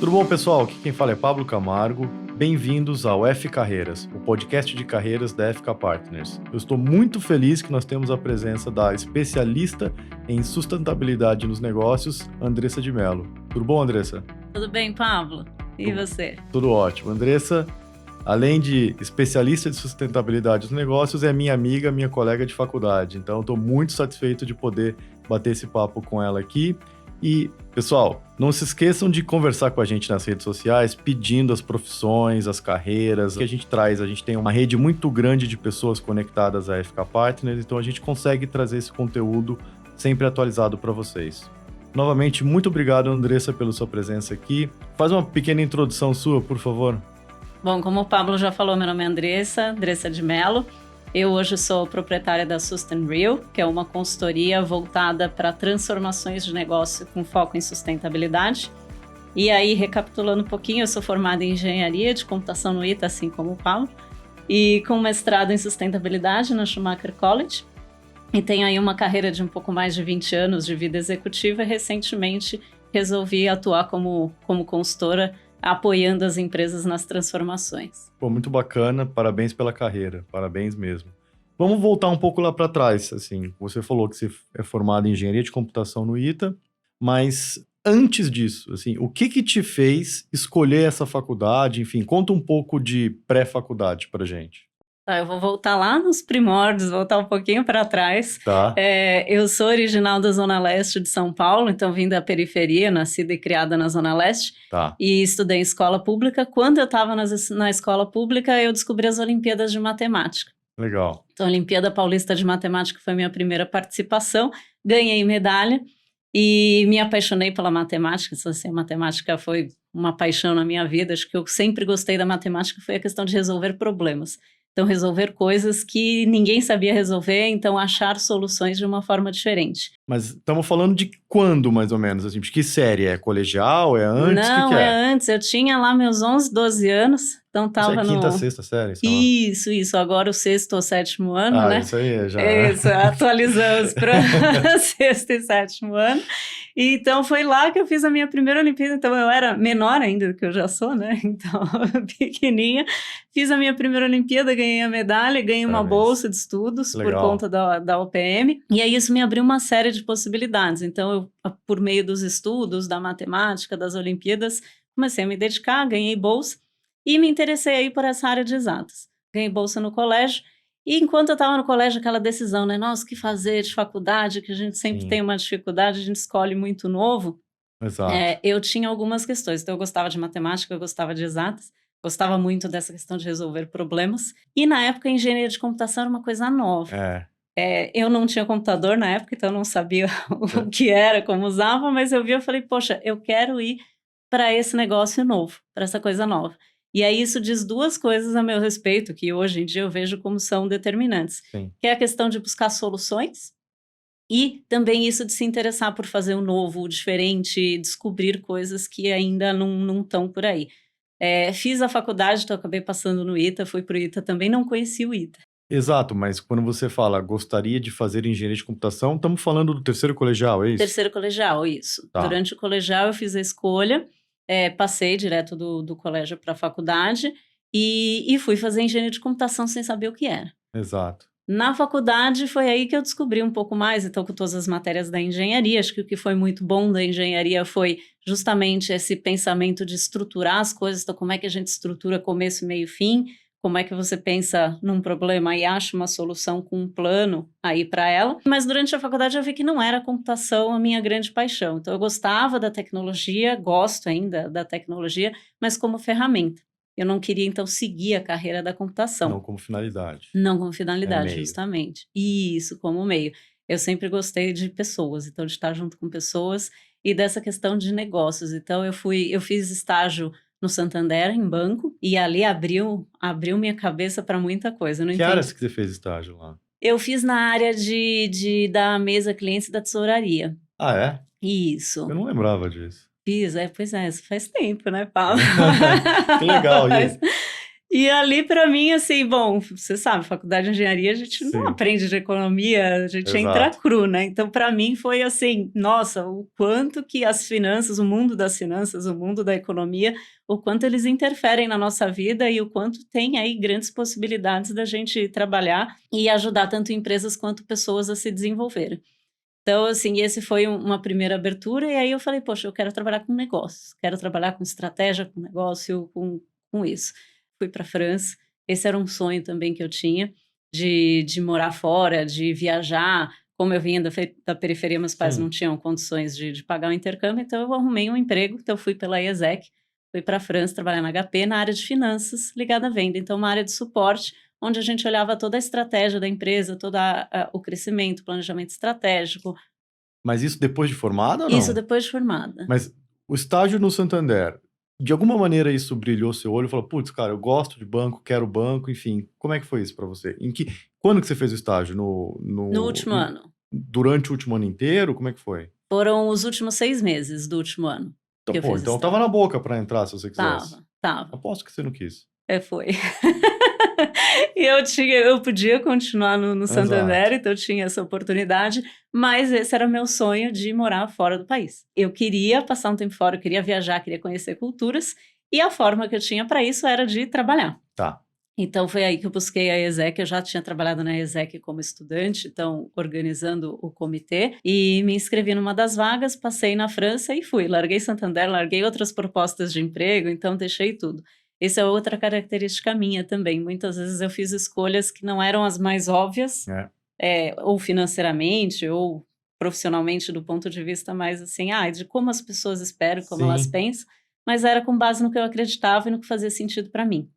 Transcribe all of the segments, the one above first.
Tudo bom, pessoal? Aqui quem fala é Pablo Camargo. Bem-vindos ao F Carreiras, o podcast de carreiras da FK Partners. Eu estou muito feliz que nós temos a presença da especialista em sustentabilidade nos negócios, Andressa de Mello. Tudo bom, Andressa? Tudo bem, Pablo? E você? Tudo ótimo. Andressa, além de especialista de sustentabilidade nos negócios, é minha amiga, minha colega de faculdade. Então, estou muito satisfeito de poder bater esse papo com ela aqui. E, pessoal, não se esqueçam de conversar com a gente nas redes sociais, pedindo as profissões, as carreiras que a gente traz. A gente tem uma rede muito grande de pessoas conectadas à FK Partners, então a gente consegue trazer esse conteúdo sempre atualizado para vocês. Novamente, muito obrigado, Andressa, pela sua presença aqui. Faz uma pequena introdução sua, por favor. Bom, como o Pablo já falou, meu nome é Andressa de Mello. Eu hoje sou proprietária da SustenReal, que é uma consultoria voltada para transformações de negócio com foco em sustentabilidade. E aí, recapitulando um pouquinho, eu sou formada em engenharia de computação no ITA, assim como o Pablo, e com mestrado em sustentabilidade na Schumacher College. E tenho aí uma carreira de um pouco mais de 20 anos de vida executiva e recentemente resolvi atuar como consultora, apoiando as empresas nas transformações. Pô, muito bacana, parabéns pela carreira, parabéns mesmo. Vamos voltar um pouco lá para trás, assim, você falou que você é formado em engenharia de computação no ITA, mas antes disso, assim, o que te fez escolher essa faculdade? Enfim, conta um pouco de pré-faculdade pra gente. Tá, eu vou voltar lá nos primórdios, voltar um pouquinho para trás. Tá. Eu sou original da Zona Leste de São Paulo, então vim da periferia, nascida e criada na Zona Leste. Tá. E estudei em escola pública. Quando eu estava na escola pública, eu descobri as Olimpíadas de Matemática. Legal. Então, a Olimpíada Paulista de Matemática foi minha primeira participação. Ganhei medalha e me apaixonei pela matemática. Assim, a matemática foi uma paixão na minha vida. Acho que eu sempre gostei da matemática, foi a questão de resolver problemas. Então, resolver coisas que ninguém sabia resolver, então achar soluções de uma forma diferente. Mas estamos falando de quando, mais ou menos? Assim, de que série? É colegial? É antes? Não, que é? Antes. Eu tinha lá meus 11, 12 anos, então estava Isso é quinta, sexta série? Sei lá. Isso. Agora o sexto ou sétimo ano, né? Isso aí, já. Isso, atualizamos para sexto e sétimo ano. E então, foi lá que eu fiz a minha primeira Olimpíada. Então, eu era menor ainda do que eu já sou, né? Então, pequenininha. Fiz a minha primeira Olimpíada, ganhei a medalha, ganhei uma bolsa de estudos por conta da UPM. E aí, isso me abriu uma série de possibilidades. Então, eu, por meio dos estudos, da matemática, das Olimpíadas, comecei a me dedicar, ganhei bolsa e me interessei aí por essa área de exatas. Ganhei bolsa no colégio. E enquanto eu estava no colégio, aquela decisão, né? Nossa, o que fazer de faculdade, que a gente sempre tem uma dificuldade, a gente escolhe muito novo. Exato. Eu tinha algumas questões. Então, eu gostava de matemática, eu gostava de exatas, gostava muito dessa questão de resolver problemas. E, na época, a engenharia de computação era uma coisa nova. Eu não tinha computador na época, então eu não sabia o que era, como usava, mas eu vi e falei, poxa, eu quero ir para esse negócio novo, para essa coisa nova. E aí isso diz duas coisas a meu respeito, que hoje em dia eu vejo como são determinantes. Sim. Que é a questão de buscar soluções e também isso de se interessar por fazer o novo, o diferente, descobrir coisas que ainda não estão por aí. Fiz a faculdade, então acabei passando no ITA, fui para o ITA também, não conheci o ITA. Exato, mas quando você fala gostaria de fazer engenharia de computação, estamos falando do terceiro colegial, é isso? Terceiro colegial, isso. Tá. Durante o colegial eu fiz a escolha, passei direto do colégio para a faculdade e fui fazer engenharia de computação sem saber o que era. Exato. Na faculdade foi aí que eu descobri um pouco mais, então com todas as matérias da engenharia, acho que o que foi muito bom da engenharia foi justamente esse pensamento de estruturar as coisas, então como é que a gente estrutura começo, meio e fim, como é que você pensa num problema e acha uma solução com um plano aí para ela. Mas durante a faculdade eu vi que não era a computação a minha grande paixão. Então eu gostava da tecnologia, gosto ainda da tecnologia, mas como ferramenta. Eu não queria, então, seguir a carreira da computação. Não como finalidade. Não como finalidade, meio. justamente. Isso, como meio. Eu sempre gostei de pessoas, então de estar junto com pessoas e dessa questão de negócios. Então eu fiz estágio no Santander, em banco, e ali abriu minha cabeça para muita coisa. Que áreas que você fez estágio lá? Eu fiz na área da mesa clientes da tesouraria. Ah, é? Isso. Eu não lembrava disso. Fiz, pois é, isso faz tempo, né, Paulo? Que legal, isso. E ali, para mim, assim, bom, você sabe, faculdade de engenharia, a gente não Sim, aprende de economia, a gente entra exato. cru, né? Então, para mim, foi assim, nossa, o quanto que as finanças, o mundo das finanças, o mundo da economia, o quanto eles interferem na nossa vida e o quanto tem aí grandes possibilidades da gente trabalhar e ajudar tanto empresas quanto pessoas a se desenvolverem. Então, assim, esse foi uma primeira abertura, e aí eu falei, poxa, eu quero trabalhar com negócios, quero trabalhar com estratégia, com negócio, com isso. Fui para a França, esse era um sonho também que eu tinha, de morar fora, de viajar. Como eu vinha da periferia, meus pais não Sim. tinham condições de pagar o intercâmbio, então eu arrumei um emprego, então eu fui pela IESEC, fui para a França trabalhar na HP, na área de finanças, ligada à venda, então uma área de suporte, onde a gente olhava toda a estratégia da empresa, todo o crescimento, planejamento estratégico, Mas isso depois de formada ou isso não? depois de formada. Mas o estágio no Santander, de alguma maneira isso brilhou seu olho e falou, putz, cara, eu gosto de banco, quero banco, enfim. Como é que foi isso pra você? Quando que você fez o estágio? No último ano. Durante o último ano inteiro? Como é que foi? Foram os últimos 6 meses do último ano Então, que eu pô, fiz então tava estágio. na boca pra entrar se você quisesse. Tava. Aposto que você não quis. Foi. E eu podia continuar no Exato. Santander, então eu tinha essa oportunidade, mas esse era meu sonho de morar fora do país. Eu queria passar um tempo fora, eu queria viajar, queria conhecer culturas, e a forma que eu tinha para isso era de trabalhar. Tá. Então foi aí que eu busquei a ESEC, eu já tinha trabalhado na ESEC como estudante, então organizando o comitê, e me inscrevi numa das vagas, passei na França e fui. Larguei Santander, larguei outras propostas de emprego, então deixei tudo. Essa é outra característica minha também. Muitas vezes eu fiz escolhas que não eram as mais óbvias, É. ou financeiramente, ou profissionalmente, do ponto de vista mais assim, de como as pessoas esperam, como elas Sim. pensam, mas era com base no que eu acreditava e no que fazia sentido para mim.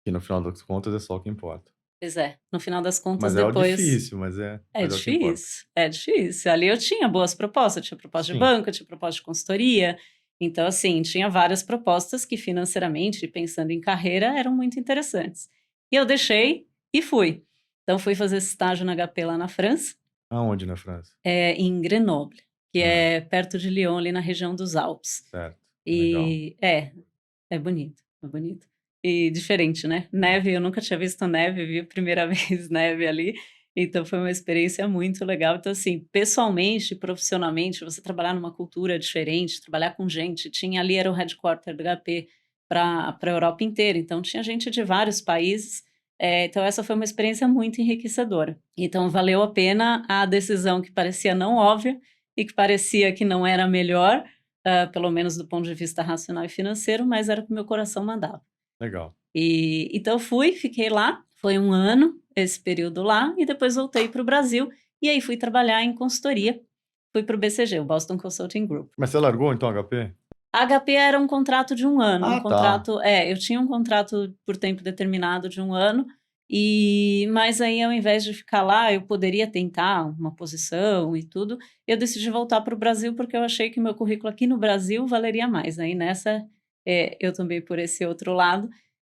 E no final das contas é só o que importa. Pois é, no final das contas, Mas é o depois difícil, é mas é o que importa. difícil, é difícil. Ali eu tinha boas propostas, eu tinha proposta de Sim. banco, eu tinha proposta de consultoria. Então, assim, tinha várias propostas que financeiramente, pensando em carreira, eram muito interessantes. E eu deixei e fui. Então, fui fazer esse estágio na HP lá na França, Aonde na França? em Grenoble, que Ah, é perto de Lyon, ali na região dos Alpes. certo. Legal. E é bonito, é bonito. E diferente, né? Neve, eu nunca tinha visto neve, vi a primeira vez neve ali. Então foi uma experiência muito legal. Então, assim, pessoalmente, profissionalmente, você trabalhar numa cultura diferente, trabalhar com gente. Tinha ali, era o headquarter do HP para a Europa inteira. Então, tinha gente de vários países. Então, essa foi uma experiência muito enriquecedora. Então, valeu a pena a decisão que parecia não óbvia e que parecia que não era a melhor, pelo menos do ponto de vista racional e financeiro, mas era o que meu coração mandava. Legal. E então fui, fiquei lá, foi 1 ano esse período lá, e depois voltei para o Brasil, e aí fui trabalhar em consultoria, fui para o BCG, o Boston Consulting Group. Mas você largou então HP? A HP era um contrato de 1 ano, Ah, tá. eu tinha um contrato por tempo determinado de 1 ano, mas aí ao invés de ficar lá, eu poderia tentar uma posição e tudo, eu decidi voltar para o Brasil, porque eu achei que meu currículo aqui no Brasil valeria mais. Aí nessa, eu também por esse outro lado,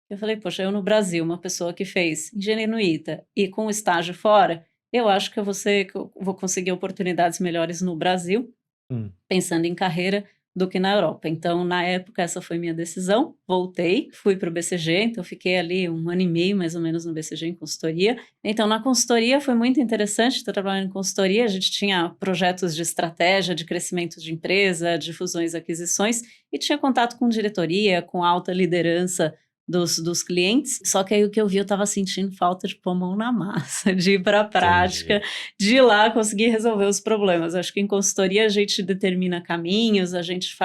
eu falei, poxa, eu no Brasil, uma pessoa que fez engenharia no ITA e com estágio fora, eu acho que que eu vou conseguir oportunidades melhores no Brasil, Hum. pensando em carreira, do que na Europa. Então, na época, essa foi minha decisão. Voltei, fui para o BCG, então fiquei ali 1 ano e meio, mais ou menos, no BCG em consultoria. Então, na consultoria foi muito interessante, estou trabalhando em consultoria, a gente tinha projetos de estratégia, de crescimento de empresa, de fusões e aquisições, e tinha contato com diretoria, com alta liderança dos clientes, só que aí o que eu vi, eu estava sentindo falta de pôr a mão na massa, de ir para a prática, Entendi. de ir lá conseguir resolver os problemas. Acho que em consultoria a gente determina caminhos, a gente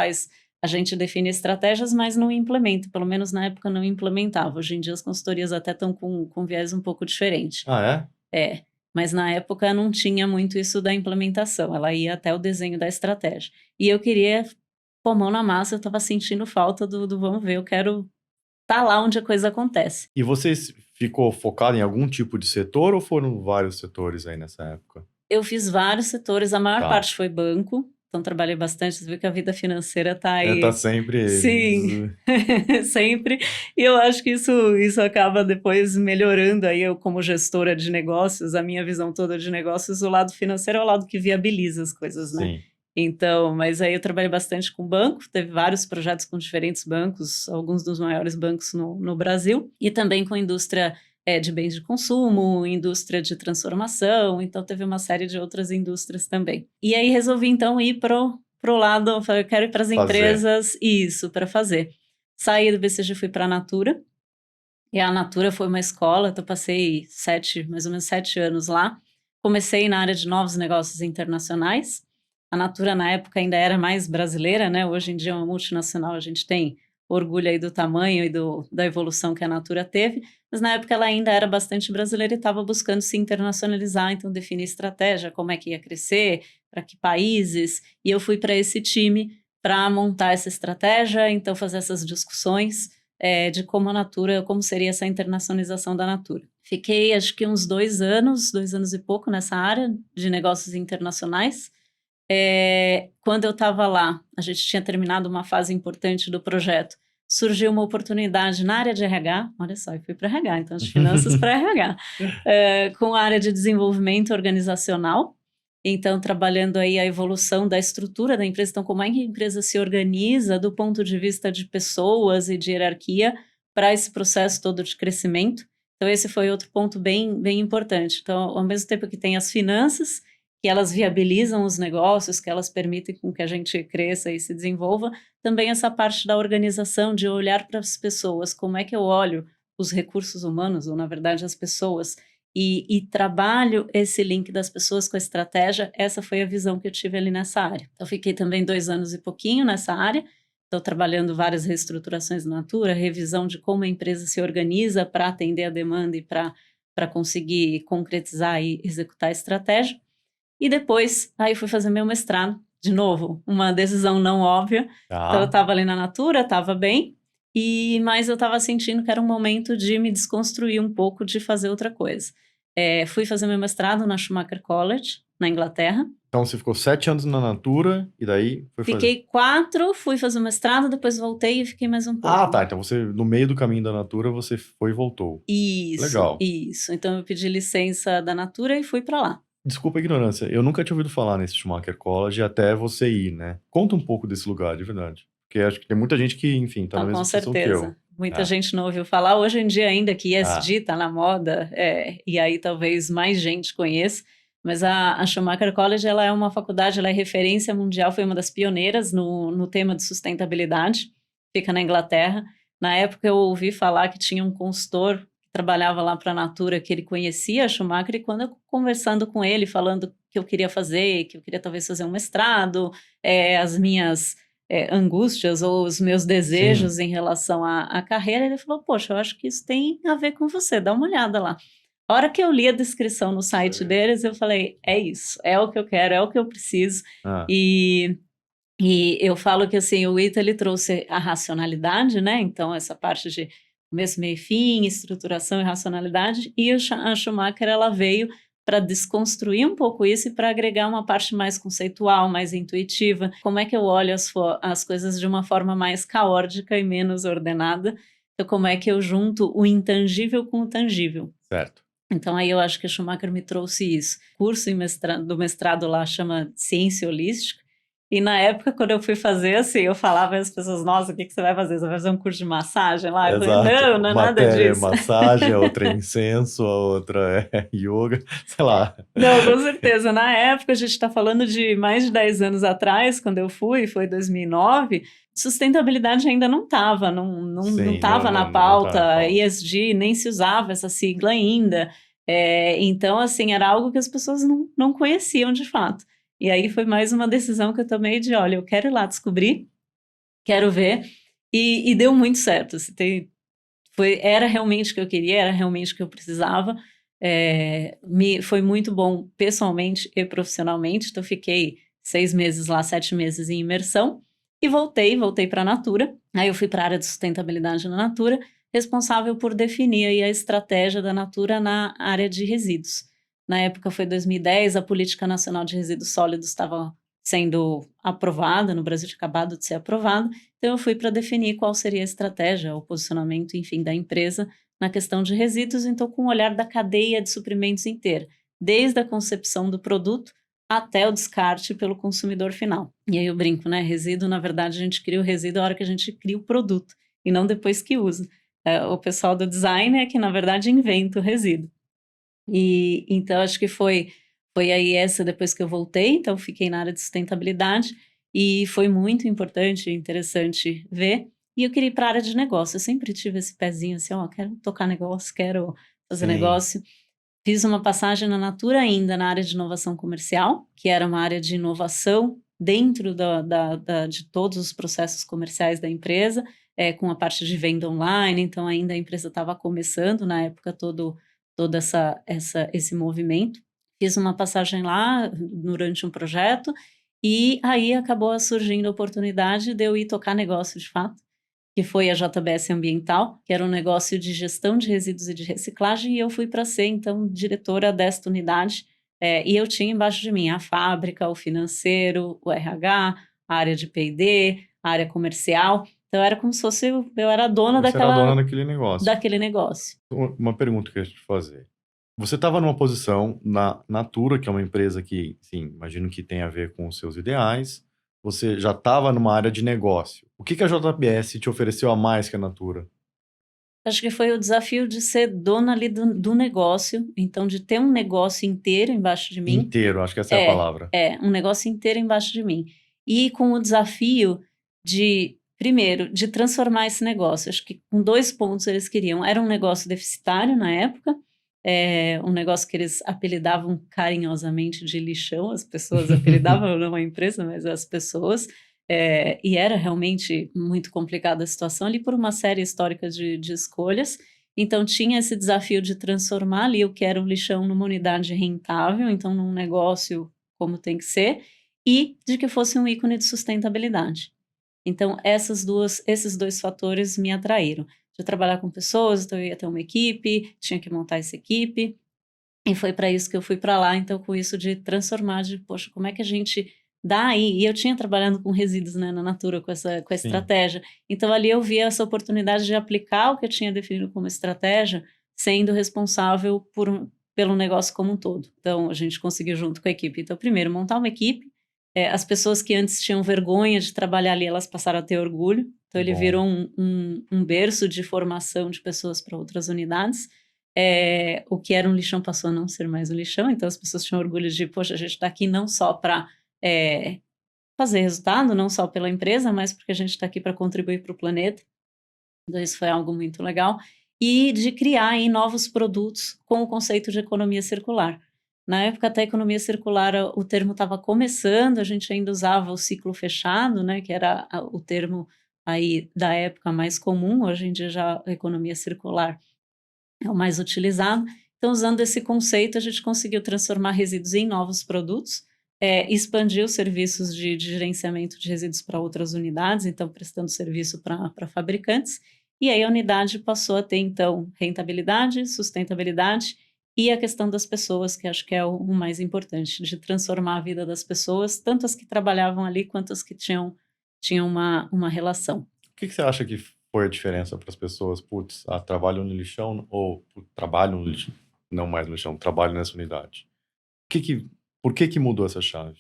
define estratégias, mas não implementa, pelo menos na época não implementava. Hoje em dia as consultorias até estão com viés um pouco diferente. Ah, é? Mas na época não tinha muito isso da implementação, ela ia até o desenho da estratégia. E eu queria pôr a mão na massa, eu estava sentindo falta do vamos ver, eu quero estar lá onde a coisa acontece. E você ficou focado em algum tipo de setor ou foram vários setores aí nessa época? Eu fiz vários setores, a maior Tá. parte foi banco, então trabalhei bastante, você viu que a vida financeira está Tá aí. sempre. Sim, sempre. E eu acho que isso acaba depois melhorando aí, eu como gestora de negócios, a minha visão toda de negócios, o lado financeiro é o lado que viabiliza as coisas, né? Sim. Então, mas aí eu trabalhei bastante com banco, teve vários projetos com diferentes bancos, alguns dos maiores bancos no Brasil, e também com indústria de bens de consumo, indústria de transformação, então teve uma série de outras indústrias também. E aí resolvi então ir pro lado, eu falei, eu quero ir para as empresas, isso, para fazer. Saí do BCG, fui para a Natura, e a Natura foi uma escola, então eu passei mais ou menos 7 anos lá. Comecei na área de novos negócios internacionais. A Natura, na época, ainda era mais brasileira, né? Hoje em dia é uma multinacional, a gente tem orgulho aí do tamanho e da evolução que a Natura teve, mas na época ela ainda era bastante brasileira e estava buscando se internacionalizar, então definir estratégia, como é que ia crescer, para que países, e eu fui para esse time para montar essa estratégia, então fazer essas discussões de como a Natura, como seria essa internacionalização da Natura. Fiquei, acho que uns 2 anos e pouco nessa área de negócios internacionais. Quando eu estava lá, a gente tinha terminado uma fase importante do projeto, surgiu uma oportunidade na área de RH, olha só, eu fui para RH, então de finanças para RH, com a área de desenvolvimento organizacional, então trabalhando aí a evolução da estrutura da empresa, então como é que a empresa se organiza do ponto de vista de pessoas e de hierarquia para esse processo todo de crescimento. Então esse foi outro ponto bem, bem importante. Então, ao mesmo tempo que tem as finanças, que elas viabilizam os negócios, que elas permitem com que a gente cresça e se desenvolva, também essa parte da organização, de olhar para as pessoas, como é que eu olho os recursos humanos, ou na verdade as pessoas, e trabalho esse link das pessoas com a estratégia. Essa foi a visão que eu tive ali nessa área. Então, fiquei também 2 anos e pouquinho nessa área, estou trabalhando várias reestruturações da Natura, revisão de como a empresa se organiza para atender a demanda e para conseguir concretizar e executar a estratégia. E depois, aí fui fazer meu mestrado, de novo, uma decisão não óbvia. Então, eu estava ali na Natura, estava bem, mas eu estava sentindo que era um momento de me desconstruir um pouco, de fazer outra coisa. Fui fazer meu mestrado na Schumacher College, na Inglaterra. Então, você ficou 7 anos na Natura e daí foi fazer... Fiquei 4, fui fazer o mestrado, depois voltei e fiquei mais um pouco. Ah, tá. Então, você, no meio do caminho da Natura, você foi e voltou. Isso, legal. Isso. Então, eu pedi licença da Natura e fui para lá. Desculpa a ignorância, eu nunca tinha ouvido falar nesse Schumacher College até você ir, né? Conta um pouco desse lugar, de verdade. Porque acho que tem muita gente que, enfim, tá na mesma situação que eu. Com certeza. Muita gente não ouviu falar. Hoje em dia ainda que ESG tá na moda, e aí talvez mais gente conheça, mas a Schumacher College, ela é uma faculdade, ela é referência mundial, foi uma das pioneiras no tema de sustentabilidade, fica na Inglaterra. Na época eu ouvi falar que tinha um consultor trabalhava lá para a Natura, que ele conhecia a Schumacher, e quando eu conversando com ele, falando que eu queria fazer, que eu queria talvez fazer um mestrado, as minhas angústias ou os meus desejos em relação à carreira, ele falou, poxa, eu acho que isso tem a ver com você, dá uma olhada lá. A hora que eu li a descrição no site deles, eu falei, é isso, é o que eu quero, é o que eu preciso, e eu falo que assim, o Ita, ele trouxe a racionalidade, né, então essa parte de começo, meio e fim, estruturação e racionalidade, e a Schumacher, ela veio para desconstruir um pouco isso e para agregar uma parte mais conceitual, mais intuitiva. Como é que eu olho as coisas de uma forma mais caótica e menos ordenada? Então, como é que eu junto o intangível com o tangível? Certo. Então, aí eu acho que a Schumacher me trouxe isso. O curso do mestrado lá chama Ciência Holística. E na época, quando eu fui fazer, assim, eu falava às pessoas, nossa, o que você vai fazer? Você vai fazer um curso de massagem lá? Eu falei, não é nada disso. Massagem, a outra é incenso, a outra é yoga, sei lá. Não, com certeza. Na época, a gente está falando de mais de 10 anos atrás, quando eu fui, foi 2009, sustentabilidade ainda não estava, não estava na pauta, ESG, nem se usava essa sigla ainda. Então, assim, era algo que as pessoas não conheciam de fato. E aí foi mais uma decisão que eu tomei de, olha, eu quero ir lá descobrir, quero ver, e deu muito certo. Era realmente o que eu queria, era realmente o que eu precisava. Foi muito bom pessoalmente e profissionalmente, então fiquei 6 meses lá, 7 meses em imersão, e voltei para a Natura. Aí eu fui para a área de sustentabilidade na Natura, responsável por definir aí a estratégia da Natura na área de resíduos. Na época foi 2010, a Política Nacional de Resíduos Sólidos estava sendo aprovada, no Brasil tinha acabado de ser aprovada, então eu fui para definir qual seria a estratégia, o posicionamento, enfim, da empresa na questão de resíduos, então com o olhar da cadeia de suprimentos inteira, desde a concepção do produto até o descarte pelo consumidor final. E aí eu brinco, né? Resíduo, na verdade, a gente cria o resíduo na hora que a gente cria o produto, e não depois que usa. O pessoal do design é que, na verdade, inventa o resíduo. E então acho que foi aí essa depois que eu voltei, então fiquei na área de sustentabilidade e foi muito importante e interessante ver. E eu queria ir para a área de negócio. Eu sempre tive esse pezinho assim, ó, quero tocar negócio, quero fazer Sim. negócio. Fiz uma passagem na Natura ainda na área de inovação comercial, que era uma área de inovação dentro de todos os processos comerciais da empresa, com a parte de venda online. Então ainda a empresa estava começando na época todo esse movimento. Fiz uma passagem lá durante um projeto e aí acabou surgindo a oportunidade de eu ir tocar negócio de fato, que foi a JBS Ambiental, que era um negócio de gestão de resíduos e de reciclagem, e eu fui para ser, então, diretora desta unidade, e eu tinha embaixo de mim a fábrica, o financeiro, o RH, a área de P&D, a área comercial, então era como se fosse, eu era a dona Você era a dona daquele negócio. daquele negócio. Uma pergunta que eu ia te fazer. Você estava numa posição na Natura, que é uma empresa que, sim, imagino que tem a ver com os seus ideais. Você já estava numa área de negócio. O que a JBS te ofereceu a mais que a Natura? Acho que foi o desafio de ser dona ali do negócio, então de ter um negócio inteiro embaixo de mim. Inteiro, acho que essa é a palavra. Um negócio inteiro embaixo de mim. E com o desafio de, primeiro, de transformar esse negócio. Acho que com 2 pontos eles queriam. Era um negócio deficitário na época, um negócio que eles apelidavam carinhosamente de lixão, as pessoas apelidavam, não a empresa, mas as pessoas. E era realmente muito complicada a situação ali por uma série histórica de escolhas. Então, tinha esse desafio de transformar ali o que era um lixão numa unidade rentável, então num negócio como tem que ser, e de que fosse um ícone de sustentabilidade. Então, esses 2 fatores me atraíram. De trabalhar com pessoas, então eu ia ter uma equipe, tinha que montar essa equipe, e foi para isso que eu fui para lá, então com isso de transformar, de poxa, como é que a gente dá aí? E eu tinha trabalhando com resíduos, né, na Natura, com a Sim. estratégia. Então ali eu vi essa oportunidade de aplicar o que eu tinha definido como estratégia, sendo responsável pelo negócio como um todo. Então a gente conseguiu junto com a equipe. Então primeiro montar uma equipe, as pessoas que antes tinham vergonha de trabalhar ali, elas passaram a ter orgulho. Então ele Bom. virou um berço de formação de pessoas para outras unidades. O que era um lixão passou a não ser mais um lixão, então as pessoas tinham orgulho de, poxa, a gente está aqui não só para fazer resultado, não só pela empresa, mas porque a gente está aqui para contribuir para o planeta. Então isso foi algo muito legal. E de criar aí novos produtos com o conceito de economia circular. Na época até a economia circular, o termo estava começando, a gente ainda usava o ciclo fechado, né, que era o termo aí da época mais comum. Hoje em dia já a economia circular é o mais utilizado. Então, usando esse conceito, a gente conseguiu transformar resíduos em novos produtos, expandir os serviços de gerenciamento de resíduos para outras unidades, então prestando serviço para fabricantes, e aí a unidade passou a ter, então, rentabilidade, sustentabilidade e a questão das pessoas, que acho que é o mais importante, de transformar a vida das pessoas, tanto as que trabalhavam ali, quanto as que tinham uma relação. O que você acha que foi a diferença para as pessoas? Putz, trabalho no lixão ou trabalho no lixão, não mais no lixão, trabalho nessa unidade. Por que mudou essa chave?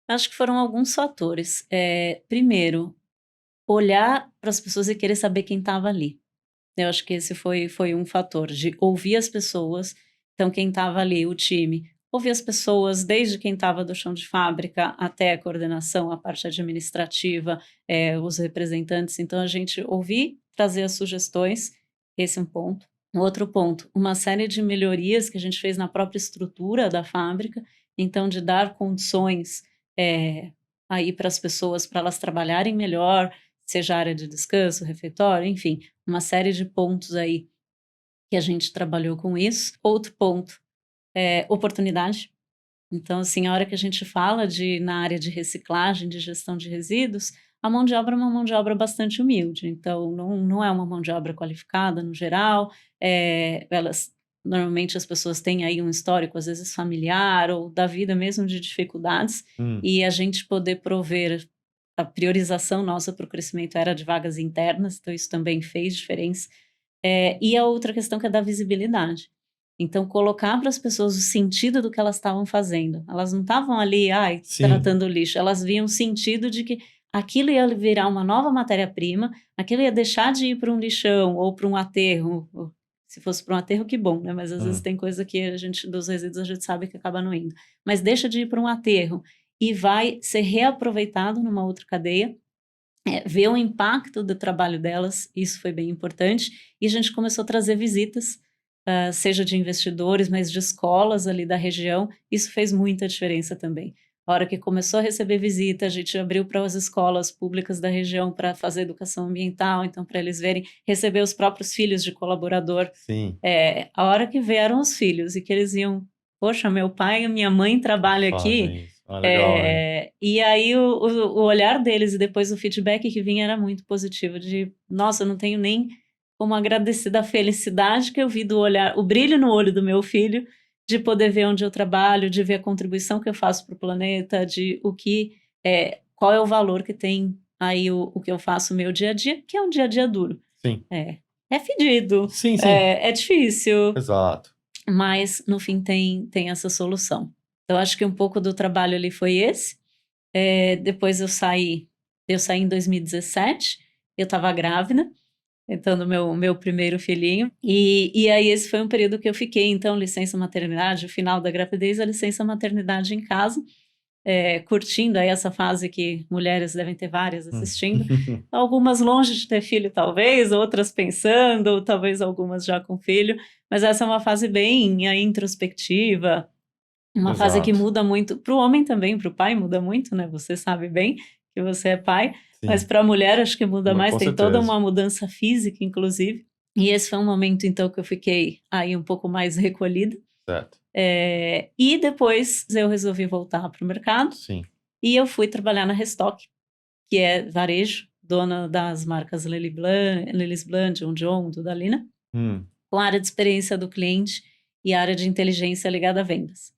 Acho que foram alguns fatores. Primeiro, olhar para as pessoas e querer saber quem estava ali. Eu acho que esse foi um fator, de ouvir as pessoas. Então, quem estava ali, o time, ouvir as pessoas, desde quem estava do chão de fábrica até a coordenação, a parte administrativa, os representantes. Então, a gente ouvir, trazer as sugestões, esse é um ponto. Um outro ponto, uma série de melhorias que a gente fez na própria estrutura da fábrica, então, de dar condições aí para as pessoas, para elas trabalharem melhor, seja área de descanso, refeitório, enfim, uma série de pontos aí que a gente trabalhou com isso. Outro ponto é oportunidade. Então, assim, a hora que a gente fala na área de reciclagem, de gestão de resíduos, a mão de obra é uma mão de obra bastante humilde. Então, não é uma mão de obra qualificada no geral. Normalmente as pessoas têm aí um histórico, às vezes familiar ou da vida mesmo de dificuldades, e a gente poder prover a priorização nossa para o crescimento era de vagas internas, então isso também fez diferença. E a outra questão que é da visibilidade. Então, colocar para as pessoas o sentido do que elas estavam fazendo. Elas não estavam ali, Sim. tratando lixo. Elas viam o sentido de que aquilo ia virar uma nova matéria-prima, aquilo ia deixar de ir para um lixão ou para um aterro. Se fosse para um aterro, que bom, né? Mas às vezes tem coisa que dos resíduos, a gente sabe que acaba não indo. Mas deixa de ir para um aterro e vai ser reaproveitado numa outra cadeia. Ver o impacto do trabalho delas, isso foi bem importante. E a gente começou a trazer visitas, seja de investidores, mas de escolas ali da região. Isso fez muita diferença também. A hora que começou a receber visita, a gente abriu para as escolas públicas da região para fazer educação ambiental, então para eles verem, receber os próprios filhos de colaborador. Sim. A hora que vieram os filhos e que eles iam, poxa, meu pai e minha mãe trabalham aqui. Legal, E aí o olhar deles e depois o feedback que vinha era muito positivo, de nossa, eu não tenho nem como agradecer da felicidade que eu vi do olhar, o brilho no olho do meu filho, de poder ver onde eu trabalho, de ver a contribuição que eu faço para o planeta, de qual é o valor que tem aí o que eu faço no meu dia a dia, que é um dia a dia duro. Sim. É fedido, Sim. É difícil. Exato. Mas no fim tem essa solução. Então acho que um pouco do trabalho ali foi esse. Depois eu saí em 2017, eu estava grávida, então do meu primeiro filhinho, e aí esse foi um período que eu fiquei, então, licença maternidade, o final da gravidez, a licença maternidade em casa, curtindo aí essa fase que mulheres devem ter várias assistindo, algumas longe de ter filho talvez, outras pensando, talvez algumas já com filho, mas essa é uma fase bem introspectiva, uma fase que muda muito, para o homem também, para o pai muda muito, né? Você sabe bem que você é pai, mas para a mulher acho que muda mais, tem toda uma mudança física, inclusive. E esse foi um momento, então, que eu fiquei aí um pouco mais recolhida. Certo. E depois eu resolvi voltar para o mercado. Sim. E eu fui trabalhar na Restock, que é varejo, dona das marcas Lilis Blanc, John John, Dudalina, com a área de experiência do cliente e a área de inteligência ligada a vendas.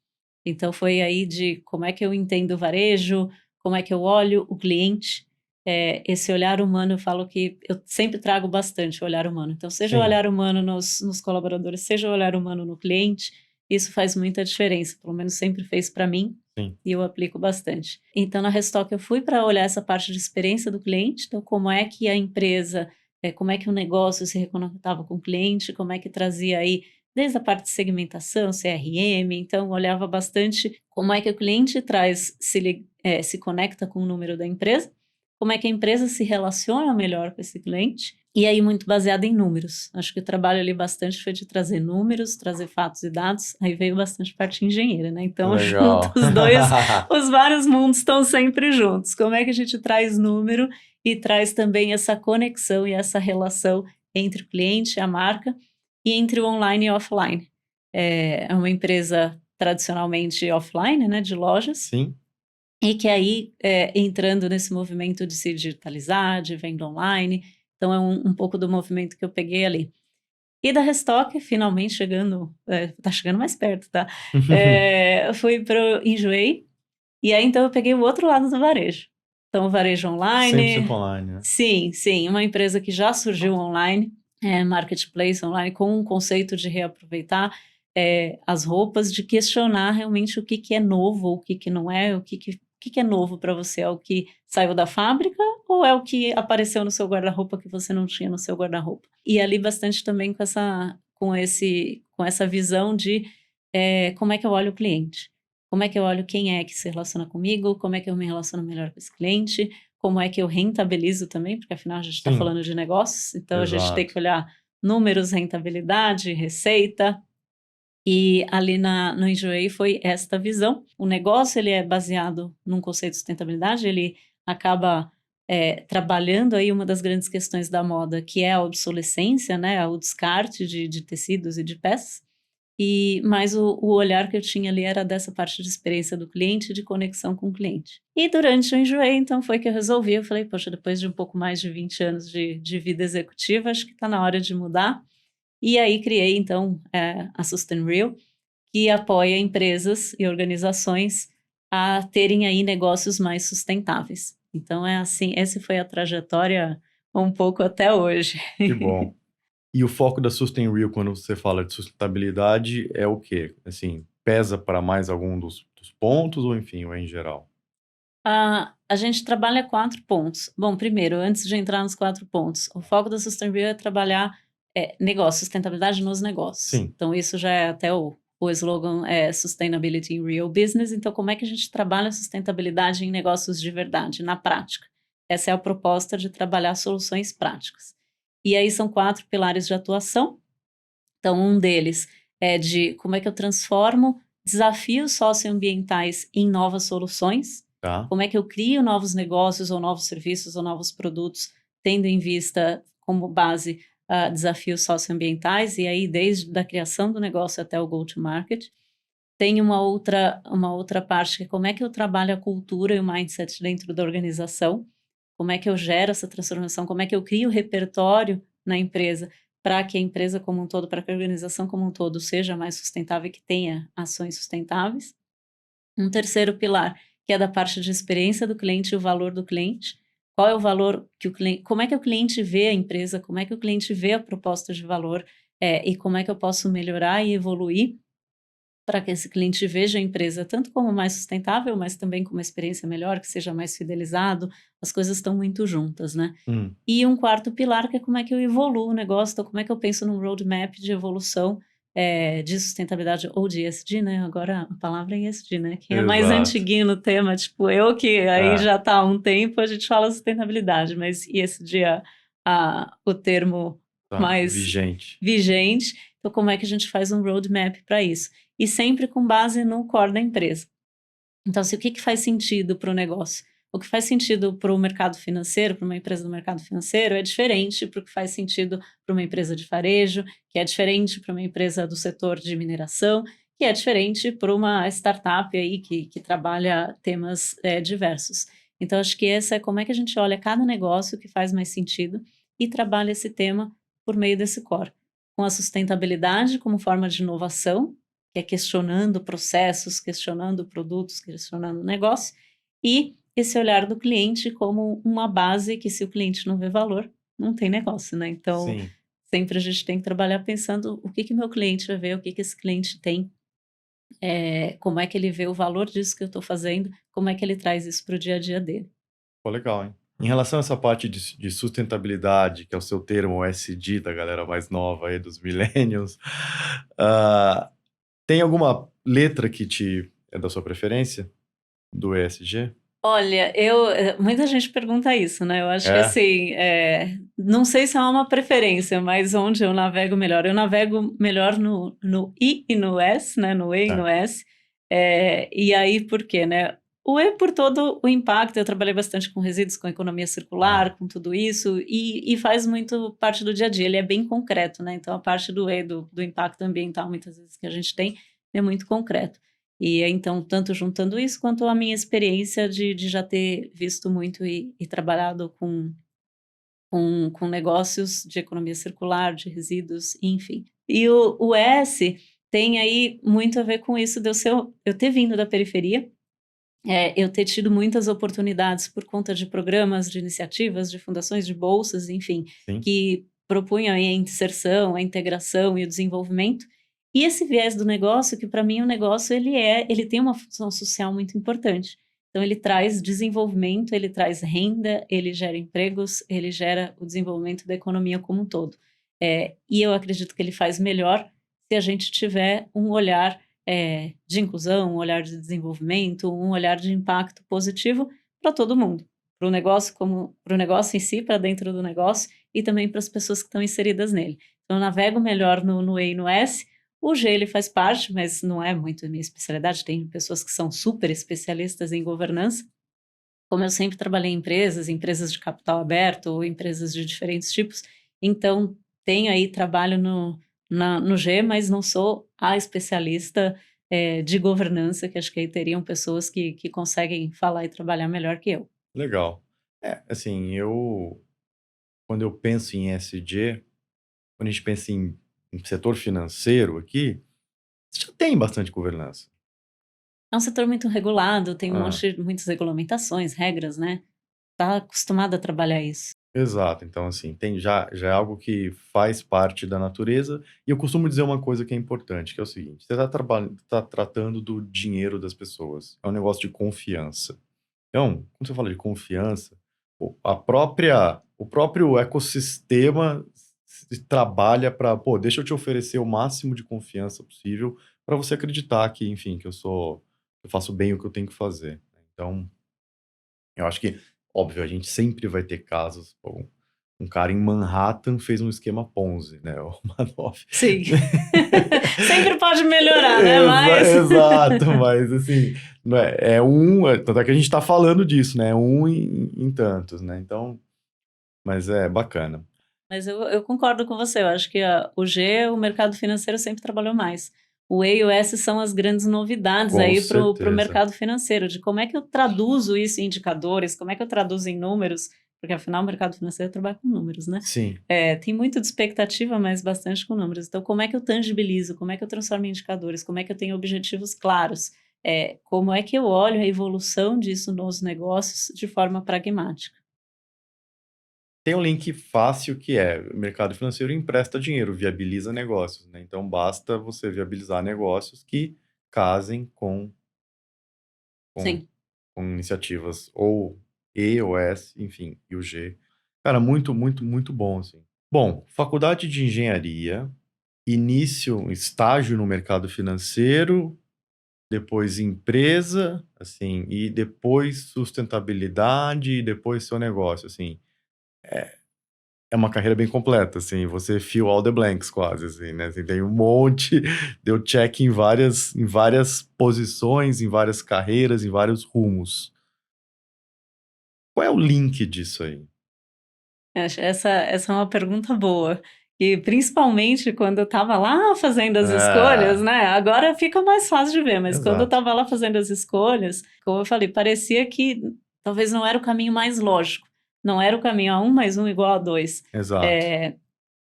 Então, foi aí de como é que eu entendo o varejo, como é que eu olho o cliente. Esse olhar humano, eu falo que eu sempre trago bastante o olhar humano. Então, seja o olhar humano nos colaboradores, seja o olhar humano no cliente, isso faz muita diferença. Pelo menos sempre fez para mim. Sim. E eu aplico bastante. Então, na Restock, eu fui para olhar essa parte de experiência do cliente. Então, como é que a empresa, como é que o negócio se reconectava com o cliente, como é que trazia aí desde a parte de segmentação, CRM, então olhava bastante como é que o cliente se conecta com o número da empresa, como é que a empresa se relaciona melhor com esse cliente, e aí muito baseado em números. Acho que o trabalho ali bastante foi de trazer números, trazer fatos e dados, aí veio bastante parte engenheira, né? Então, junto os dois, os vários mundos estão sempre juntos. Como é que a gente traz número e traz também essa conexão e essa relação entre o cliente e a marca, e entre o online e offline. É uma empresa tradicionalmente offline, né, de lojas. Sim. E que aí, entrando nesse movimento de se digitalizar, de venda online, então é um pouco do movimento que eu peguei ali. E da Restock, finalmente chegando, tá chegando mais perto, tá? Fui para Enjoei, e aí então eu peguei o outro lado do varejo. Então, o varejo online. 100% online, né? Sim, uma empresa que já surgiu online, marketplace online, com um conceito de reaproveitar as roupas, de questionar realmente o que é novo, o que não é, o que é novo para você, é o que saiu da fábrica ou é o que apareceu no seu guarda-roupa que você não tinha no seu guarda-roupa. E ali bastante também com essa visão de como é que eu olho o cliente, como é que eu olho quem é que se relaciona comigo, como é que eu me relaciono melhor com esse cliente, como é que eu rentabilizo também, porque afinal a gente está falando de negócios, então Exato. A gente tem que olhar números, rentabilidade, receita. E ali no Enjoei foi esta visão. O negócio ele é baseado num conceito de sustentabilidade, ele acaba trabalhando aí uma das grandes questões da moda, que é a obsolescência, né, o descarte de tecidos e de peças. Mas o olhar que eu tinha ali era dessa parte de experiência do cliente, de conexão com o cliente. E durante o Enjoei, então, foi que eu resolvi, eu falei, poxa, depois de um pouco mais de 20 anos de vida executiva, acho que está na hora de mudar. E aí criei, então, a Sustain Real, que apoia empresas e organizações a terem aí negócios mais sustentáveis. Então, assim, essa foi a trajetória um pouco até hoje. Que bom. E o foco da Sustain Real, quando você fala de sustentabilidade, é o quê? Assim, pesa para mais algum dos pontos ou, enfim, ou é em geral? A gente trabalha 4 pontos. Bom, primeiro, antes de entrar nos 4 pontos, o foco da Sustainability é trabalhar, negócio, sustentabilidade nos negócios. Sim, Então isso já é até o slogan é Sustainability in Real Business. Então como é que a gente trabalha a sustentabilidade em negócios de verdade, na prática? Essa é a proposta de trabalhar soluções práticas. E aí são 4 pilares de atuação. Então um deles é de como é que eu transformo desafios socioambientais em novas soluções, tá. como é que eu crio novos negócios ou novos serviços ou novos produtos, tendo em vista como base desafios socioambientais, e aí desde a criação do negócio até o go-to-market. Tem uma outra parte que é como é que eu trabalho a cultura e o mindset dentro da organização, como é que eu gero essa transformação, como é que eu crio repertório na empresa para que a empresa como um todo, para que a organização como um todo seja mais sustentável e que tenha ações sustentáveis. Um terceiro pilar, que é da parte de experiência do cliente e o valor do cliente. Qual é o valor que o cliente, como é que o cliente vê a empresa, como é que o cliente vê a proposta de valor, e como é que eu posso melhorar e evoluir para que esse cliente veja a empresa tanto como mais sustentável, mas também com uma experiência melhor, que seja mais fidelizado. As coisas estão muito juntas, né? Hum, E um quarto pilar, que é como é que eu evoluo o negócio, então como é que eu penso num roadmap de evolução de sustentabilidade ou de ESG, né? Agora a palavra é ESG, né? Quem é mais exato. antiguinho no tema, tipo eu, que aí É, já está há um tempo, a gente fala sustentabilidade, mas ESG é o termo tá. mais Vigente. vigente. Então, como é que a gente faz um roadmap para isso? E sempre com base no core da empresa. Então, se o que faz sentido para o negócio? O que faz sentido para o mercado financeiro, para uma empresa do mercado financeiro, é diferente para o que faz sentido para uma empresa de varejo, que é diferente para uma empresa do setor de mineração, que é diferente para uma startup aí que trabalha temas diversos. Então, acho que essa é como é que a gente olha cada negócio que faz mais sentido e trabalha esse tema por meio desse core. Com a sustentabilidade como forma de inovação, que é questionando processos, questionando produtos, questionando negócio, e esse olhar do cliente como uma base que, se o cliente não vê valor, não tem negócio, né? Então, Sim. sempre a gente tem que trabalhar pensando o que meu cliente vai ver, o que esse cliente tem, como é que ele vê o valor disso que eu estou fazendo, como é que ele traz isso para o dia a dia dele. Pô, legal, hein? Em relação a essa parte de sustentabilidade, que é o seu termo, o SD da galera mais nova aí, dos millennials, ah, tem alguma letra que é da sua preferência, do ESG? Olha, muita gente pergunta isso, né? Eu acho que É? assim, não sei se é uma preferência, mas onde eu navego melhor? Eu navego melhor no I e no S, né? No E e É. no S. E aí, por quê, né? O E por todo o impacto, eu trabalhei bastante com resíduos, com economia Ah, circular, com tudo isso, e faz muito parte do dia a dia, ele é bem concreto, né? Então, a parte do E, do impacto ambiental, muitas vezes que a gente tem, é muito concreto. E então, tanto juntando isso, quanto a minha experiência de já ter visto muito e trabalhado com negócios de economia circular, de resíduos, enfim. E o S tem aí muito a ver com isso de eu ter vindo da periferia, eu ter tido muitas oportunidades por conta de programas, de iniciativas, de fundações, de bolsas, enfim, sim. que propunham aí a inserção, a integração e o desenvolvimento. E esse viés do negócio, que para mim o negócio ele tem uma função social muito importante. Então ele traz desenvolvimento, ele traz renda, ele gera empregos, ele gera o desenvolvimento da economia como um todo. E eu acredito que ele faz melhor se a gente tiver um olhar de inclusão, um olhar de desenvolvimento, um olhar de impacto positivo para todo mundo, para o negócio como para o negócio em si, para dentro do negócio e também para as pessoas que estão inseridas nele. Então, eu navego melhor no E e no S. O G ele faz parte, mas não é muito a minha especialidade. Tem pessoas que são super especialistas em governança. Como eu sempre trabalhei em empresas de capital aberto ou empresas de diferentes tipos, então tenho aí trabalho no G, mas não sou a especialista de governança, que acho que aí teriam pessoas que conseguem falar e trabalhar melhor que eu. Legal. Assim, quando eu penso em ESG, quando a gente pensa em setor financeiro aqui, já tem bastante governança. É um setor muito regulado, tem Ah, muitas regulamentações, regras, né? Tá acostumado a trabalhar isso. Exato. Então, assim, já é algo que faz parte da natureza. E eu costumo dizer uma coisa que é importante, que é o seguinte: você tá tratando do dinheiro das pessoas. É um negócio de confiança. Então, quando você fala de confiança, o próprio ecossistema trabalha para, pô, deixa eu te oferecer o máximo de confiança possível para você acreditar que, enfim, eu faço bem o que eu tenho que fazer. Então, eu acho que, óbvio, a gente sempre vai ter casos. Pô, um cara em Manhattan fez um esquema Ponzi, né? O Madoff. Sim. Sempre pode melhorar, né? Mas. Exato, mas assim, não tanto é que a gente está falando disso, né? Um em tantos, né? Então, mas é bacana. Mas eu concordo com você, eu acho que o G, o mercado financeiro sempre trabalhou mais. O E e o S são as grandes novidades Com aí para o certeza. mercado financeiro, de como é que eu traduzo isso em indicadores, como é que eu traduzo em números, porque afinal o mercado financeiro trabalha com números, né? Sim. Tem muito de expectativa, mas bastante com números. Então, como é que eu tangibilizo, como é que eu transformo em indicadores, como é que eu tenho objetivos claros, como é que eu olho a evolução disso nos negócios de forma pragmática. Tem um link fácil que é: o mercado financeiro empresta dinheiro, viabiliza negócios, né? Então basta você viabilizar negócios que casem com, Sim. com iniciativas ou E ou S, enfim, e o G. Cara, muito, muito, muito bom, assim. Bom, faculdade de engenharia, estágio no mercado financeiro, depois empresa, assim, e depois sustentabilidade, e depois seu negócio, assim. É uma carreira bem completa, assim, você fill all the blanks quase, assim, né? Assim, tem um monte, deu check em várias posições, em várias carreiras, em vários rumos. Qual é o link disso aí? Essa é uma pergunta boa. E principalmente quando eu estava lá fazendo as escolhas, Ah, né? Agora fica mais fácil de ver, mas quando eu exato. estava lá fazendo as escolhas, como eu falei, parecia que talvez não era o caminho mais lógico. Não era o caminho a 1 mais 1 igual a 2. Exato. É,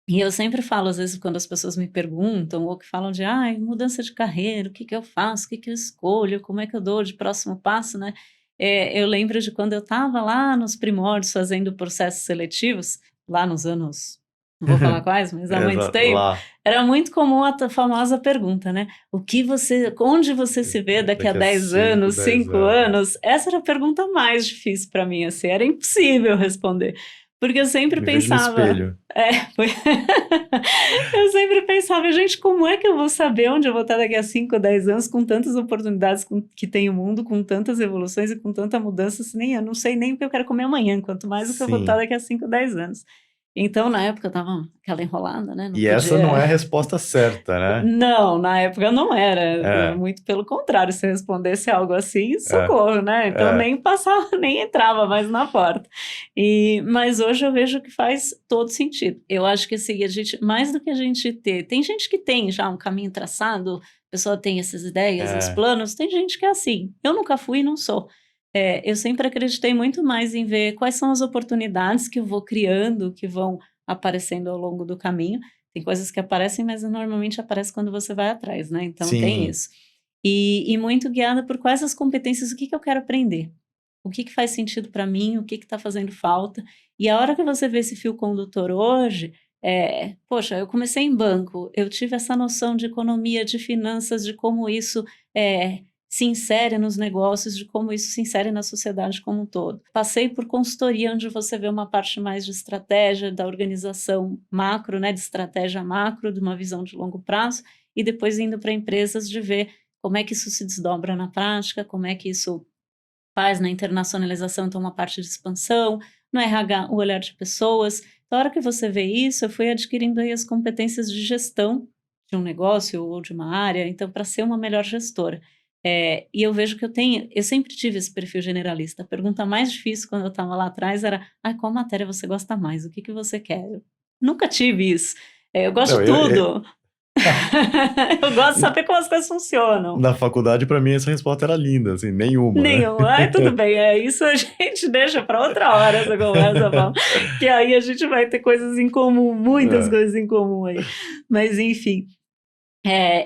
e eu sempre falo, às vezes, quando as pessoas me perguntam, ou que falam de mudança de carreira, o que que eu faço, o que que eu escolho, como é que eu dou de próximo passo, né? Eu lembro de quando eu estava lá nos primórdios fazendo processos seletivos, lá nos anos, não vou falar quais, mas há muito Exato, tempo, lá, era muito comum famosa pergunta, né? Onde você se vê daqui a daqui a 10 5, anos, 10 5 anos. anos? Essa era a pergunta mais difícil para mim, assim, era impossível responder. Porque eu sempre Me vejo no pensava, espelho. foi. Eu sempre pensava, gente, como é que eu vou saber onde eu vou estar daqui a 5 ou 10 anos com tantas oportunidades que tem o mundo, com tantas evoluções e com tanta mudança, se nem eu não sei nem o que eu quero comer amanhã, quanto mais o que eu vou estar Sim. daqui a 5 ou 10 anos. Então, na época, eu tava aquela enrolada, né? Não E essa não podia. é a resposta certa, né? Não, na época não era, É, muito pelo contrário, se eu respondesse algo assim, é, socorro, né? Então é. nem passava, nem entrava mais na porta. Mas hoje eu vejo que faz todo sentido. Eu acho que assim, a gente, mais do que a gente tem gente que tem já um caminho traçado, a pessoa tem essas ideias, os É, planos, tem gente que é assim. Eu nunca fui e não sou. Eu sempre acreditei muito mais em ver quais são as oportunidades que eu vou criando, que vão aparecendo ao longo do caminho. Tem coisas que aparecem, mas normalmente aparece quando você vai atrás, né? Então tem sim, isso. E muito guiada por quais as competências, o que que eu quero aprender, o que que faz sentido para mim, o que que está fazendo falta. E a hora que você vê esse fio condutor hoje, poxa, eu comecei em banco, eu tive essa noção de economia, de finanças, de como isso se insere nos negócios, de como isso se insere na sociedade como um todo. Passei por consultoria, onde você vê uma parte mais de estratégia, da organização macro, né, de estratégia macro, de uma visão de longo prazo, e depois indo para empresas de ver como é que isso se desdobra na prática, como é que isso faz na internacionalização, então uma parte de expansão, no RH, o olhar de pessoas. Na hora que você vê isso, eu fui adquirindo aí as competências de gestão de um negócio ou de uma área, então para ser uma melhor gestora. E eu vejo que eu sempre tive esse perfil generalista. A pergunta mais difícil quando eu estava lá atrás era, qual matéria você gosta mais? O que que você quer? Eu nunca tive isso. Eu gosto não, de tudo. Eu gosto de saber como as coisas funcionam. na faculdade, pra mim, essa resposta era linda, assim, nenhuma, né? Nenhum. Tudo bem. Isso a gente deixa para outra hora essa conversa, Paulo. Que aí a gente vai ter coisas em comum, muitas É, coisas em comum aí. Mas, enfim.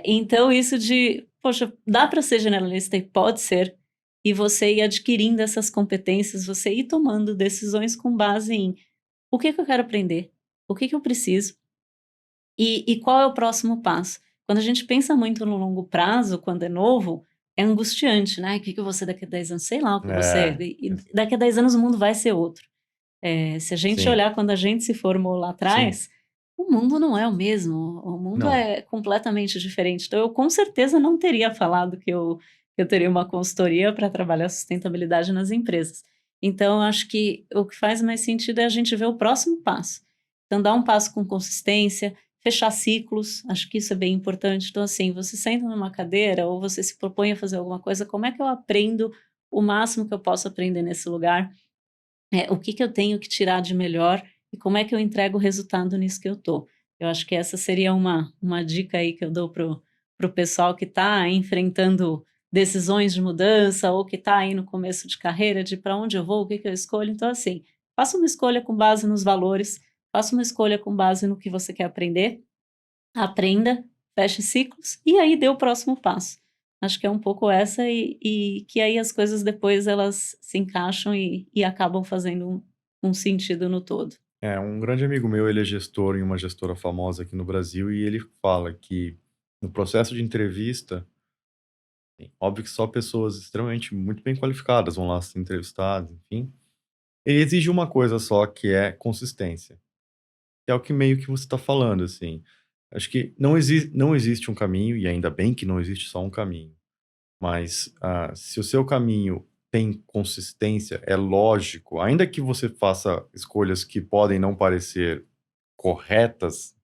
Então, isso de, poxa, dá para ser generalista e pode ser, e você ir adquirindo essas competências, você ir tomando decisões com base em o que que eu quero aprender, o que que eu preciso e qual é o próximo passo. Quando a gente pensa muito no longo prazo, quando é novo, é angustiante, né? O que que eu vou ser daqui a 10 anos? Sei lá o que eu vou ser. É, E daqui a 10 anos o mundo vai ser outro. Se a gente sim, olhar quando a gente se formou lá sim. atrás, o mundo não é o mesmo, o mundo Não, é completamente diferente. Então, eu com certeza não teria falado que eu teria uma consultoria para trabalhar sustentabilidade nas empresas. Então, eu acho que o que faz mais sentido é a gente ver o próximo passo. Então, dar um passo com consistência, fechar ciclos, acho que isso é bem importante. Então, assim, você senta numa cadeira ou você se propõe a fazer alguma coisa, como é que eu aprendo o máximo que eu posso aprender nesse lugar? O que que eu tenho que tirar de melhor e como é que eu entrego o resultado nisso que eu tô. Eu acho que essa seria uma dica aí que eu dou pro pessoal que está enfrentando decisões de mudança ou que está aí no começo de carreira, de para onde eu vou, o que que eu escolho. Então, assim, faça uma escolha com base nos valores, faça uma escolha com base no que você quer aprender, aprenda, feche ciclos e aí dê o próximo passo. Acho que é um pouco essa e que aí as coisas depois elas se encaixam e acabam fazendo um sentido no todo. um grande amigo meu, ele é gestor em uma gestora famosa aqui no Brasil e ele fala que no processo de entrevista, óbvio que só pessoas extremamente muito bem qualificadas vão lá ser entrevistadas, enfim. Ele exige uma coisa só, que é consistência. Que é o que meio que você está falando, assim. Acho que não existe um caminho, e ainda bem que não existe só um caminho. Mas se o seu caminho tem consistência, é lógico, ainda que você faça escolhas que podem não parecer corretas,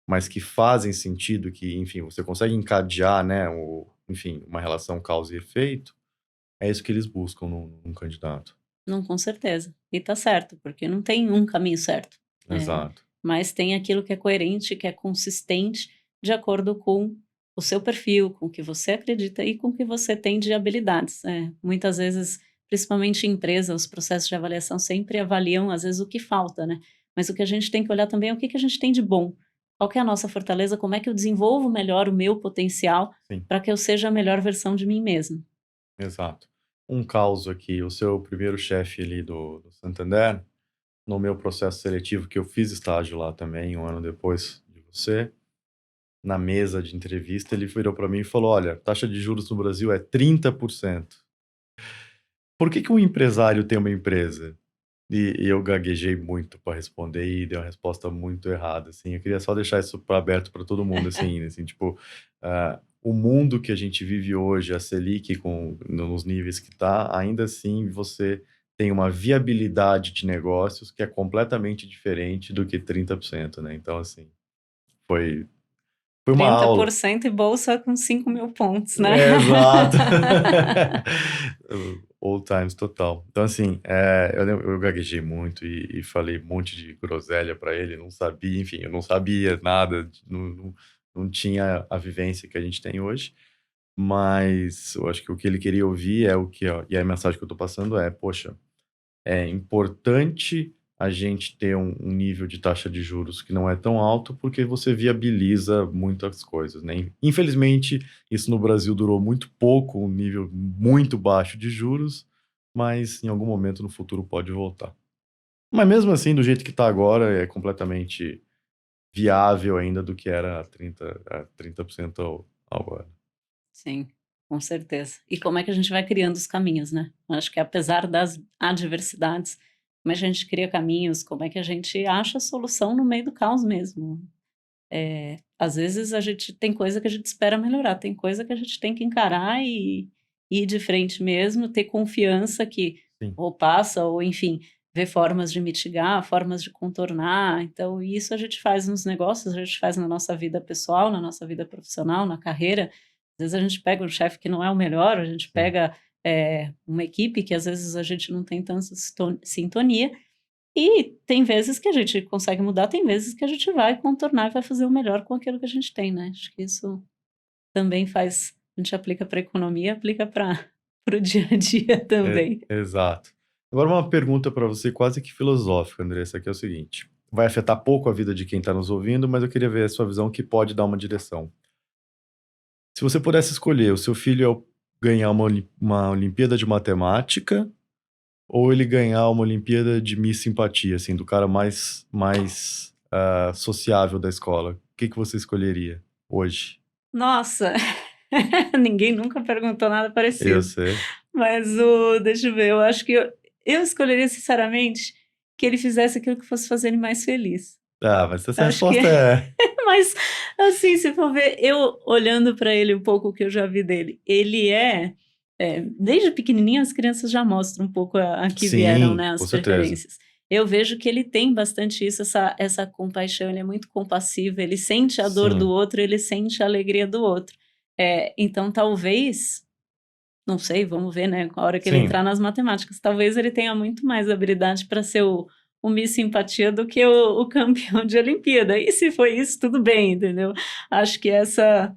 mas que fazem sentido, que, enfim, você consegue encadear, né, enfim, uma relação causa e efeito, é isso que eles buscam num candidato. Não, com certeza. E tá certo, porque não tem um caminho certo. Exato. Mas tem aquilo que é coerente, que é consistente, de acordo com o seu perfil, com o que você acredita e com o que você tem de habilidades. Muitas vezes, principalmente em empresas, os processos de avaliação sempre avaliam, às vezes, o que falta, né? Mas o que a gente tem que olhar também é o que que a gente tem de bom. Qual que é a nossa fortaleza? Como é que eu desenvolvo melhor o meu potencial Sim, para que eu seja a melhor versão de mim mesmo? exato. Um caso aqui, o seu primeiro chefe ali do Santander, no meu processo seletivo, que eu fiz estágio lá também, um ano depois de você, na mesa de entrevista, ele virou para mim e falou: "Olha, taxa de juros no Brasil é 30%. Por que que um empresário tem uma empresa?" E eu gaguejei muito para responder e dei uma resposta muito errada, assim. Eu queria só deixar isso aberto para todo mundo, assim, tipo, o mundo que a gente vive hoje, a Selic nos níveis que está, ainda assim você tem uma viabilidade de negócios que é completamente diferente do que 30%, né. Então, assim, foi foi uma Trinta por aula. cento e bolsa com 5.000 pontos, né? É, exato. Old times total. Então, assim, eu gaguejei muito e falei um monte de groselha para ele, não sabia, enfim, eu não sabia nada, não tinha a vivência que a gente tem hoje, mas eu acho que o que ele queria ouvir é o que, ó, e a mensagem que eu tô passando é: "Poxa, é importante a gente ter um nível de taxa de juros que não é tão alto, porque você viabiliza muitas coisas, né. Infelizmente, isso no Brasil durou muito pouco, um nível muito baixo de juros, mas em algum momento no futuro pode voltar. Mas mesmo assim, do jeito que está agora, é completamente viável ainda do que era a 30% ao ano. Sim, com certeza. E como é que a gente vai criando os caminhos, né? Eu acho que apesar das adversidades, como é que a gente cria caminhos, como é que a gente acha a solução no meio do caos mesmo. Às vezes a gente tem coisa que a gente espera melhorar, tem coisa que a gente tem que encarar e ir de frente mesmo, ter confiança que Sim, ou passa, ou enfim, ver formas de mitigar, formas de contornar. Então, isso a gente faz nos negócios, a gente faz na nossa vida pessoal, na nossa vida profissional, na carreira. Às vezes a gente pega um chefe que não é o melhor, a gente sim. pega uma equipe que às vezes a gente não tem tanta sintonia, e tem vezes que a gente consegue mudar, tem vezes que a gente vai contornar e vai fazer o melhor com aquilo que a gente tem, né. Acho que isso também faz a gente aplica para a economia, aplica para o dia a dia também. Exato. Agora uma pergunta para você quase que filosófica, Andressa, que é o seguinte: vai afetar pouco a vida de quem está nos ouvindo, mas eu queria ver a sua visão que pode dar uma direção. Se você pudesse escolher, o seu filho ganhar uma Olimpíada de Matemática ou ele ganhar uma Olimpíada de Miss Simpatia, assim, do cara mais sociável da escola? O que você escolheria hoje? Nossa, ninguém nunca perguntou nada Eu parecido. sei. Mas deixa eu ver, eu acho que eu escolheria sinceramente que ele fizesse aquilo que fosse fazer ele mais feliz. Ah, mas essa Acho que resposta é... Mas, assim, se for ver, eu olhando para ele um pouco o que eu já vi dele, ele desde pequenininho as crianças já mostram um pouco a que vieram, Sim, né, com as certeza. preferências. Eu vejo que ele tem bastante isso, essa compaixão, ele é muito compassivo, ele sente a dor do Sim, outro, ele sente a alegria do outro. Então, talvez, não sei, vamos ver, né, a hora que ele sim, entrar nas matemáticas, talvez ele tenha muito mais habilidade para ser o Miss Simpatia do que o campeão de Olimpíada. E se foi isso, tudo bem, entendeu? Acho que essa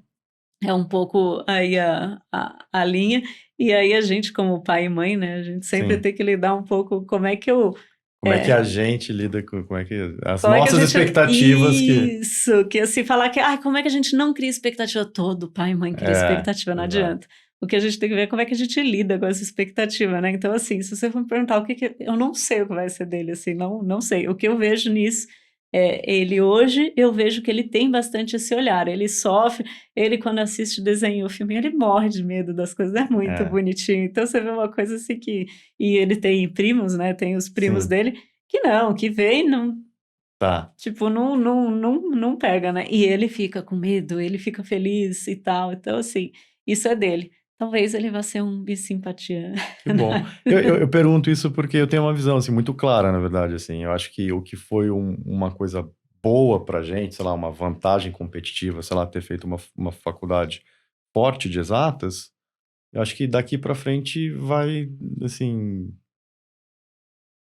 é um pouco aí a linha. E aí a gente, como pai e mãe, né, a gente sempre sim. tem que lidar um pouco como é que Como é que é, a gente lida com... Como é que... As como é que a nossas gente. expectativas que... Isso, que assim, falar que. Ai, como é que a gente não cria expectativa? Todo pai e mãe cria expectativa, não Exato. adianta. O que a gente tem que ver é como é que a gente lida com essa expectativa, né? Então, assim, se você for me perguntar o que, eu não sei o que vai ser dele, assim, não sei. O que eu vejo nisso ele hoje, eu vejo que ele tem bastante esse olhar. Ele sofre, ele quando assiste desenho, o filme, ele morre de medo das coisas, é muito É, bonitinho. Então, você vê uma coisa assim que. E ele tem primos, né? Tem os primos sim. dele que não, que vem, não, Tá. tipo, não pega, né? E ele fica com medo, ele fica feliz e tal. Então, assim, isso é dele. Talvez ele vá ser um bissimpatia. Que bom. Eu pergunto isso porque eu tenho uma visão assim, muito clara, na verdade. Assim, eu acho que o que foi uma coisa boa pra gente, sei lá, uma vantagem competitiva, sei lá, ter feito uma faculdade forte de exatas, eu acho que daqui pra frente vai, assim,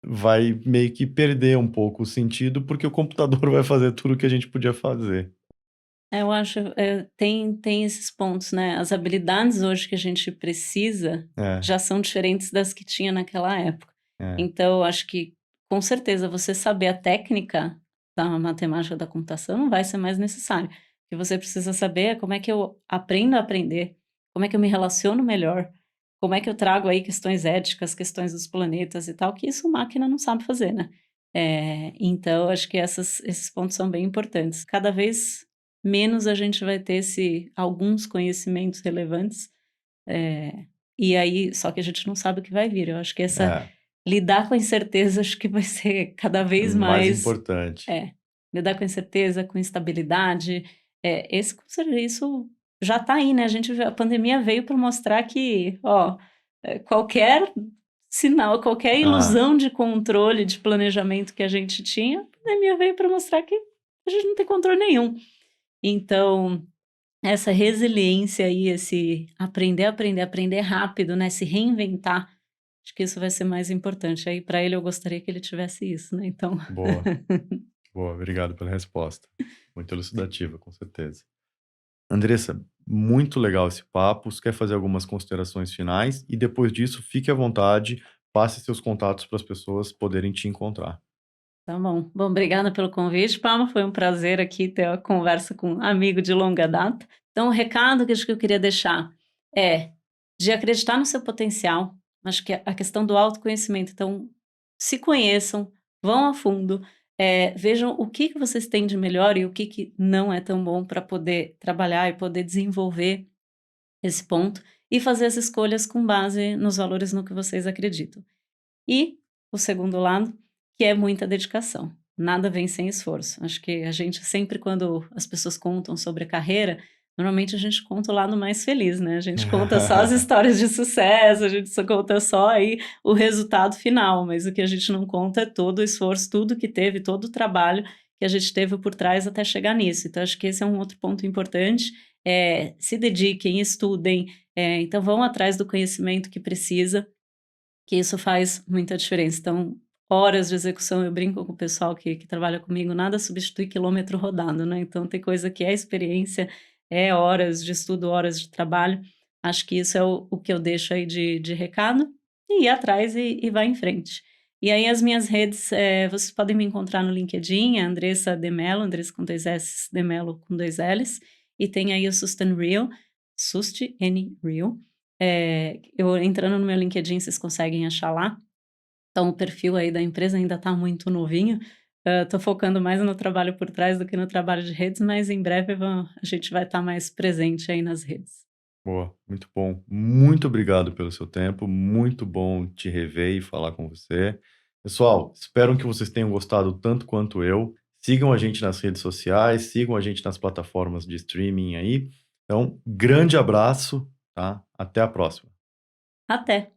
vai meio que perder um pouco o sentido, porque o computador vai fazer tudo o que a gente podia fazer. Eu acho, tem esses pontos, né? As habilidades hoje que a gente precisa É, já são diferentes das que tinha naquela época. é, Então, eu acho que, com certeza, você saber a técnica da matemática da computação não vai ser mais necessário. O que você precisa saber é como é que eu aprendo a aprender, como é que eu me relaciono melhor, como é que eu trago aí questões éticas, questões dos planetas e tal, que isso máquina não sabe fazer, né? Então, acho que esses pontos são bem importantes. Cada vez menos a gente vai ter alguns conhecimentos relevantes, e aí, só que a gente não sabe o que vai vir. Eu acho que é, lidar com a incerteza, acho que vai ser cada é vez mais mais, importante. lidar com a incerteza, com instabilidade, isso já está aí, né? A pandemia veio para mostrar que, ó, qualquer sinal, qualquer Ah, ilusão de controle, de planejamento que a gente tinha, a pandemia veio para mostrar que a gente não tem controle nenhum. Então, essa resiliência aí, esse aprender rápido, né, se reinventar, acho que isso vai ser mais importante. Aí para ele eu gostaria que ele tivesse isso, né, então boa. Boa, obrigado pela resposta. Muito elucidativa, com certeza. Andressa, muito legal esse papo. Você quer fazer algumas considerações finais? E depois disso, fique à vontade, passe seus contatos para as pessoas poderem te encontrar. Tá bom. Bom, obrigada pelo convite, Palma, foi um prazer aqui ter uma conversa com um amigo de longa data. Então o recado que acho que eu queria deixar é de acreditar no seu potencial, acho que a questão do autoconhecimento, então se conheçam, vão a fundo, vejam o que que vocês têm de melhor e o que que não é tão bom para poder trabalhar e poder desenvolver esse ponto e fazer as escolhas com base nos valores no que vocês acreditam. E o segundo lado, que é muita dedicação. Nada vem sem esforço. Acho que a gente sempre, quando as pessoas contam sobre a carreira, normalmente a gente conta o lado mais feliz, né? A gente conta só as histórias de sucesso, a gente só conta só aí o resultado final, mas o que a gente não conta é todo o esforço, tudo que teve, todo o trabalho que a gente teve por trás até chegar nisso. Então, acho que esse é um outro ponto importante. Se dediquem, estudem, então vão atrás do conhecimento que precisa, que isso faz muita diferença. Então, horas de execução, eu brinco com o pessoal que trabalha comigo, nada substitui quilômetro rodado, né? Então, tem coisa que é experiência, é horas de estudo, horas de trabalho. Acho que isso é o que eu deixo aí de recado, e ir atrás e vai em frente. E aí, as minhas redes, vocês podem me encontrar no LinkedIn, a Andressa Demelo, Andressa com dois S, Demelo com dois Ls, e tem aí o Sustain Real, Sust N Real. Eu entrando no meu LinkedIn, vocês conseguem achar lá. Então, o perfil aí da empresa ainda está muito novinho. Estou focando mais no trabalho por trás do que no trabalho de redes, mas em breve a gente vai estar mais presente aí nas redes. Boa, muito bom. Muito obrigado pelo seu tempo, muito bom te rever e falar com você. Pessoal, espero que vocês tenham gostado tanto quanto eu. Sigam a gente nas redes sociais, sigam a gente nas plataformas de streaming aí. Então, grande abraço, tá? Até a próxima. Até!